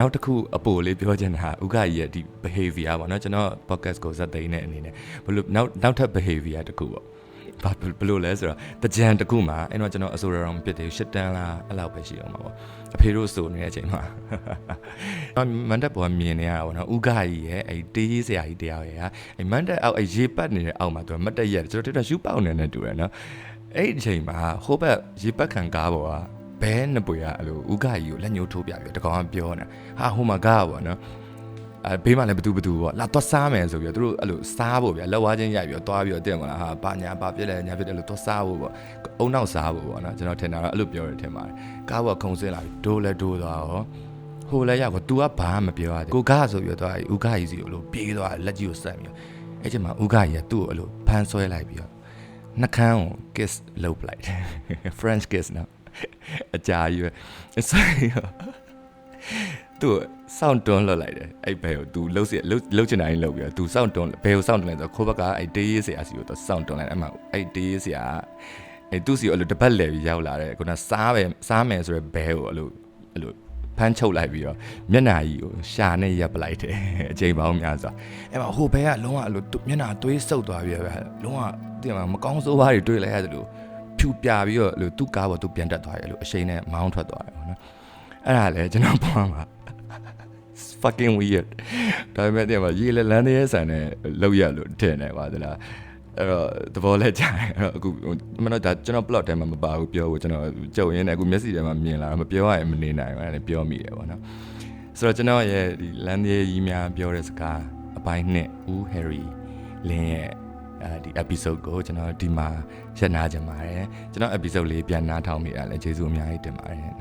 နောက်တစ်ခုအပိုလေးပြောချင်တာဥက္ကကြီးရဲ့ဒီ behavior ပေါ့နော်ကျွန်တော် podcast ကိုဇက်သိမ်းတဲ့အနေနဲ့ဘလို့နောက်ထပ် behavior တစ်ခုပေါ့ဘလို့လဲဆိုတော့တကြံတစ်ခုမှာအဲ့တော့ကျွန်တော်အဆိုတော်မပြစ်သေးဘူး8တန်းလားအဲ့လောက်ပဲရှိအောင်ပါပေါ့အဖေတို့ဆိုနေတဲ့အချိန်မှာမန်တက်ပေါ်မြင်နေရတာပေါ့နော်ဥက္ကကြီးရဲ့အဲ့တေးရေးဆရာကြီးတရားရဲ့အဲ့မန်တက်အောက်အဲ့ရေပတ်နေတဲ့အောက်မှာသူကမတ်တက်ရက်ကျွန်တော်တို့ရှူပေါက်နေနေတူတယ်နော်အဲ့ဒီအချိန်မှာဟိုဘက်ရေပတ်ခံကားပေါ်ကဘဲနှစ်ပွေကအဲ့လိုဥက္ကကြီးကိုလက်ညှိုးထိုးပြပြီးတကောင်ကပြောနေတာဟာဟိုမှာကားပေါ့နော်ဘေးမှာလည်းဘသူပေါ့လာတော့စားမယ်ဆိုပြီးတော့သူတို့အဲ့လိုစားဖို့ဗျာလက်ဝါးချင်းရိုက်ပြီးတော့တွားပြီးတော့တင်မလားဟာဘာညာဘာပြစ်လဲညာပြစ်တယ်လို့တော့စားဖို့ပေါ့အုံနောက်စားဖို့ပေါ့နော်ကျွန်တော်ထင်တာတော့အဲ့လိုပြောရထင်ပါတယ်ကားပေါ်ခုံစင်းလာပြီးဒိုးလဲဒိုးသွားရောဟိုလဲရောက်တော့ तू ကဘာမှမပြောရသေးကိုကားဆိုပြီးတော့ဥက္ကကြီးစီကိုလို့ပြေးသွားလက်ကြီးကိုဆက်ပြီးအဲ့ချိန်မှာဥက္ကကြီးကသူ့ကိုအဲ့လိုဖမ်းဆွဲလိုက်ပြီးတော့နှကန်းကို kiss လုပ်ပလိုက်တယ် French kiss နော်အကြာကြီးပဲဆိုင်သူစောင့်တွန်းလွတ်လိုက်တယ်အဲ့ဘဲကို तू လှုပ်ချင်တိုင်းလှုပ်ပြီးတော့ तू စောင့်တွန်းဘဲကိုစောင့်တွန်းလိုက်ဆိုခိုးဘက်ကအဲ့တေးရေးဆရာစီကို तू စောင့်တွန်းလိုက်အဲ့မှာအဲ့တေးရေးဆရာအဲ့သူ့စီကိုအဲ့လိုတပတ်လဲပြီးရောက်လာတယ်ခုနစားမယ်ဆိုရယ်ဘဲကိုအဲ့လိုဖမ်းချုပ်လိုက်ပြီးတော့မျက်နှာကြီးကိုရှာနဲ့ရပ်ပလိုက်တယ်အချိန်ပေါင်းများစွာအဲ့မှာဟိုဘဲကလုံးဝအဲ့လိုမျက်နှာသွေးဆုပ်သွားပြီးတော့လုံးဝတင်မှာမကောင်းဆိုးဘားတွေတွေ့လိုက်ရတယ်လို့ဖြူပြပြီးတော့အဲ့လိုသူ့ကားပေါ် तू ပြန်တက်သွားတယ်အဲ့လိုအရှိန်နဲ့မောင်းထွက်သွားတယ်ပေါ့နော်အဲ့ဒါလေကျွန်တော်ပေါ်မှာfucking weird ဒါပေမဲ့တည်းမှာရေလန်းတဲ့ဆန်နဲ့လောက်ရလို့ထင်တယ်ပါသလားအဲ့တော့သဘောလဲကြားတယ်အဲ့တော့အခုမနော်ဒါကျွန်တော် plot ထဲမှာမပါဘူးပြောဖို့ကျွန်တော်ကြုံရင်းနဲ့အခုမျက်စိထဲမှာမြင်လာတော့မပြောရရင်မနေနိုင်ဘူးအဲ့ဒါပြောမိတယ်ပေါ့နော်ဆိုတော့ကျွန်တော်ရဲ့ဒီလန်းသေးကြီးများပြောတဲ့စကားအပိုင်းနှစ်ဦးဟယ်ရီလင်းရဲ့ဒီ episode ကိုကျွန်တော်ဒီမှာရှင်းနာကြပါတယ်ကျွန်တော် episode လေးပြန်နားထောင်မိတာလဲကျေးဇူးအများကြီးတင်ပါတယ်